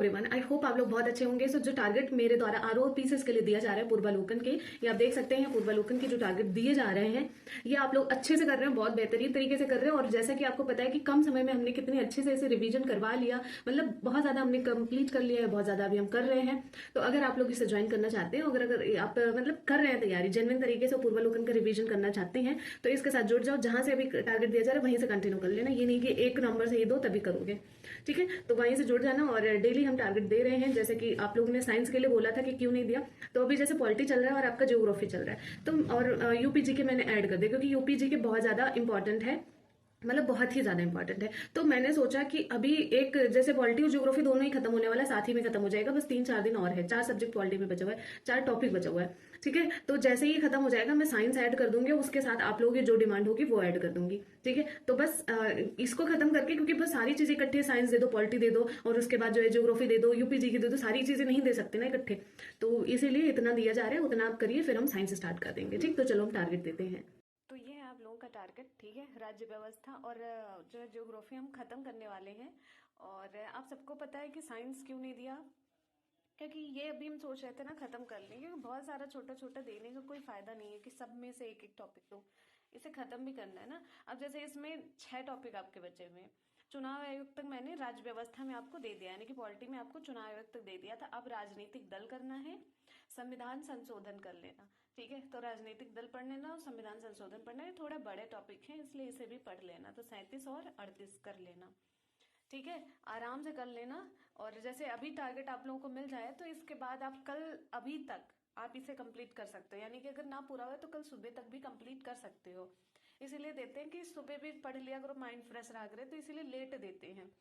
Everyone, I hope आप लोग बहुत अच्छे होंगे। सो जो टारगेट मेरे द्वारा आरओ पीसेस के लिए दिया जा रहा है पूर्वालोकन के, ये आप देख सकते हैं पूर्वालोकन के जो टारगेट दिए जा रहे हैं ये आप लोग अच्छे से कर रहे हैं, बहुत बेहतरीन तरीके से कर रहे हैं। और जैसा कि आपको पता है कि कम समय में हमने कितने अच्छे से इसे रिवीजन करवा लिया, मतलब बहुत ज्यादा हमने कंप्लीट कर लिया है, बहुत ज्यादा अभी हम कर रहे हैं। तो अगर आप लोग इसे ज्वाइन करना चाहते हैं, अगर आप मतलब कर रहे हैं तैयारी जेन्युइन तरीके से पूर्वालोकन का रिवीजन करना चाहते हैं, तो इसके साथ जुड़ जाओ। जहां से अभी टारगेट दिया जा रहा है वहीं से कंटिन्यू कर लेना, ये नहीं कि एक नंबर से ही दो तभी करोगे, ठीक है। तो वहीं से जुड़ जाना। और डेली हम टारगेट दे रहे हैं, जैसे कि आप लोगों ने साइंस के लिए बोला था कि क्यों नहीं दिया, तो अभी जैसे पॉलिटी चल रहा है और आपका ज्योग्राफी चल रहा है, तो और यूपीजी के मैंने ऐड कर दिया क्योंकि यूपीजी के बहुत ज्यादा इंपॉर्टेंट है, मतलब बहुत ही ज्यादा इंपॉर्टेंट है। तो मैंने सोचा कि अभी एक जैसे पॉलिटी और ज्योग्राफी दोनों ही खत्म होने वाला है, साथ ही में खत्म हो जाएगा, बस 3-4 दिन और है, 4 सब्जेक्ट पॉलिटी में बचा हुआ है, 4 टॉपिक बचा हुआ है, ठीक है। तो जैसे ही खत्म हो जाएगा मैं साइंस ऐड कर दूंगी, उसके साथ आप लोगों की जो डिमांड होगी वो ऐड कर दूंगी, ठीक है। तो बस इसको खत्म करके, क्योंकि बस सारी चीजें इकट्ठे, साइंस दे दो, पॉलिटी दे दो, और उसके बाद जो है ज्योग्राफी दे दो, यूपीजी की दे दो, सारी चीजें नहीं दे सकते ना इकट्ठे, तो इसीलिए इतना दिया जा रहा है, उतना आप करिए, फिर हम साइंस स्टार्ट कर देंगे, ठीक। तो चलो हम टारगेट देते हैं। तो ये है आप लोगों का टारगेट, ठीक है। राज्य व्यवस्था और जो है ज्योग्राफी हम खत्म करने वाले हैं। और आप सबको पता है कि साइंस क्यों नहीं दिया, क्योंकि ये अभी हम सोच रहे थे ना खत्म कर लेंगे, क्योंकि बहुत सारा छोटा छोटा देने का कोई फायदा नहीं है कि सब में से एक एक टॉपिक दो, इसे खत्म भी करना है ना। अब जैसे इसमें 6 टॉपिक आपके बचे हुए हैं। चुनाव आयोग तक मैंने राज्य व्यवस्था में आपको दे दिया, यानी कि पॉलिटी में आपको चुनाव आयोग तक दे दिया था। अब राजनीतिक दल करना है, संविधान संशोधन कर लेना, ठीक है। तो राजनीतिक दल पढ़ लेना और संविधान संशोधन पढ़ना, है थोड़ा बड़े टॉपिक है इसलिए इसे भी पढ़ लेना। तो 37 और 38 कर लेना, ठीक है, आराम से कर लेना। और जैसे अभी टारगेट आप लोगों को मिल जाए तो इसके बाद आप कल अभी तक आप इसे कंप्लीट कर सकते हो, यानी कि अगर ना पूरा हुआ तो कल सुबह तक भी कंप्लीट कर सकते हो। इसीलिए देते हैं कि सुबह भी पढ़ लिया करो, माइंड फ्रेश रहा करे, तो इसीलिए लेट देते हैं।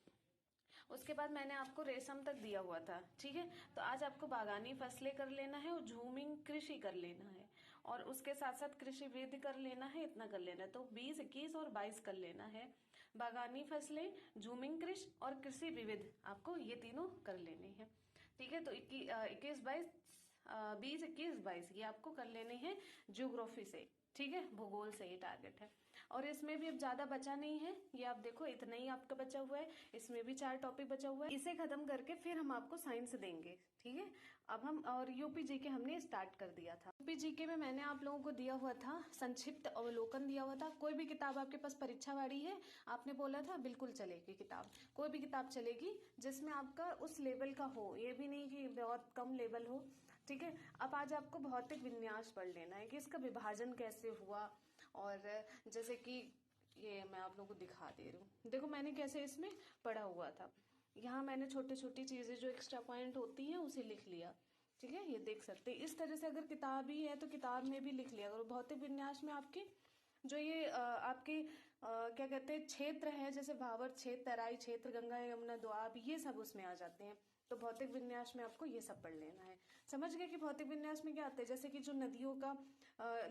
उसके बाद मैंने आपको रेशम तक दिया हुआ था, ठीक है। तो आज आपको बागानी फसलें कर लेना है और झूमिंग कृषि कर लेना है, और उसके साथ साथ कृषि विधि कर लेना है, इतना कर लेना है। तो 20, 21 और 22 कर लेना है। बागानी फसलें, झूमिंग कृषि और कृषि विविध, आपको ये तीनों कर लेने हैं, ठीक है। तो 21, 22, 20, 21, 22 ये आपको कर लेने हैं ज्योग्राफी से, ठीक है, भूगोल से ये टारगेट है। और इसमें भी अब ज्यादा बचा नहीं है, ये आप देखो इतना ही आपका बचा हुआ है, इसमें भी 4 टॉपिक बचा हुआ है। इसे खत्म करके फिर हम आपको साइंस देंगे, ठीक है। अब हम और यूपी के हमने स्टार्ट कर दिया था। यूपी के में मैंने आप लोगों को दिया हुआ था संक्षिप्त अवलोकन दिया हुआ था। कोई भी किताब आपके पास परीक्षा वाली है, आपने बोला था बिल्कुल चलेगी किताब, कोई भी किताब चलेगी जिसमें आपका उस लेवल का हो, ये भी नहीं कि बहुत कम लेवल हो, ठीक है। अब आज आपको भौतिक विन्यास पढ़ लेना है कि इसका विभाजन कैसे हुआ। और जैसे कि ये मैं आप लोगों को दिखा दे रही हूँ, देखो मैंने कैसे इसमें पढ़ा हुआ था। यहाँ मैंने छोटी छोटी चीजें जो एक्स्ट्रा पॉइंट होती हैं उसे लिख लिया, ठीक है, ये देख सकते हैं। इस तरह से अगर किताब ही है तो किताब में भी लिख लिया करो। भौतिक विन्यास में आपके जो ये आपके क्या कहते हैं क्षेत्र है, जैसे भावर क्षेत्र, तराई क्षेत्र, गंगा यमुना दोआब, ये सब उसमें आ जाते हैं। तो भौतिक विन्यास में आपको ये सब पढ़ लेना है। समझ गए कि भौतिक विन्यास में क्या आता है, जैसे कि जो नदियों का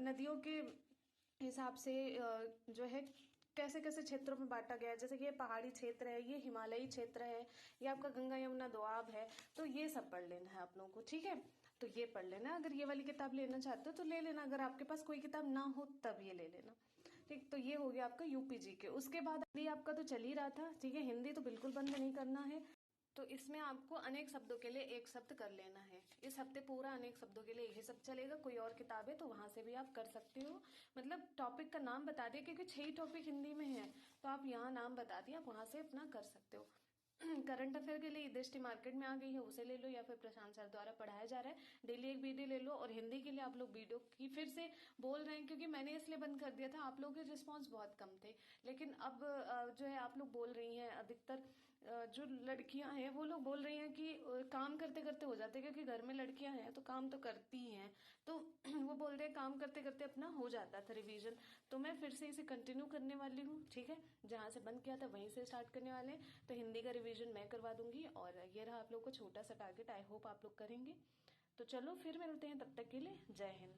नदियों के हिसाब से जो है कैसे कैसे क्षेत्रों में बांटा गया है, जैसे कि ये पहाड़ी क्षेत्र है, ये हिमालयी क्षेत्र है, ये आपका गंगा यमुना दोआब है, तो ये सब पढ़ लेना है आप लोगों को, ठीक है। तो ये पढ़ लेना, अगर ये वाली किताब लेना चाहते हो तो ले लेना, अगर आपके पास कोई किताब ना हो तब ये ले लेना, ठीक। तो ये हो गया आपका यूपीजी के। उसके बाद हिंदी आपका तो चल ही रहा था, ठीक है, हिंदी तो बिल्कुल बंद नहीं करना है। तो इसमें आपको अनेक शब्दों के लिए एक शब्द कर लेना है। इस हफ्ते पूरा अनेक शब्दों के लिए यही सब चलेगा, कोई और किताब है तो वहां से भी आप कर सकते हो। मतलब टॉपिक का नाम बता दिया, क्योंकि 6 टॉपिक हिंदी में है, तो आप यहाँ नाम बता दिया, आप वहां से अपना कर सकते हो। करंट अफेयर के लिए दृष्टि मार्केट में आ गई है, उसे ले लो, या फिर प्रशांत सर द्वारा पढ़ाया जा रहा है, डेली एक वीडियो ले लो। और हिंदी के लिए आप लोग वीडियो की फिर से बोल रहे हैं, क्योंकि मैंने इसलिए बंद कर दिया था, आप लोगों के रिस्पॉन्स बहुत कम थे। लेकिन अब जो है आप लोग बोल रही हैं, अधिकतर जो लड़कियां हैं वो लोग बोल रही हैं कि काम करते करते हो जाते हैं, क्योंकि घर में लड़कियां हैं तो काम तो करती ही हैं, तो वो बोल रहे हैं काम करते करते अपना हो जाता था रिवीजन। तो मैं फिर से इसे कंटिन्यू करने वाली हूँ, ठीक है, जहाँ से बंद किया था वहीं से स्टार्ट करने वाले हैं। तो हिंदी का रिवीजन मैं करवा दूंगी, और ये रहा आप लोग को छोटा सा टारगेट, आई होप आप लोग करेंगे। तो चलो फिर मिलते हैं, तब तक के लिए जय हिंद।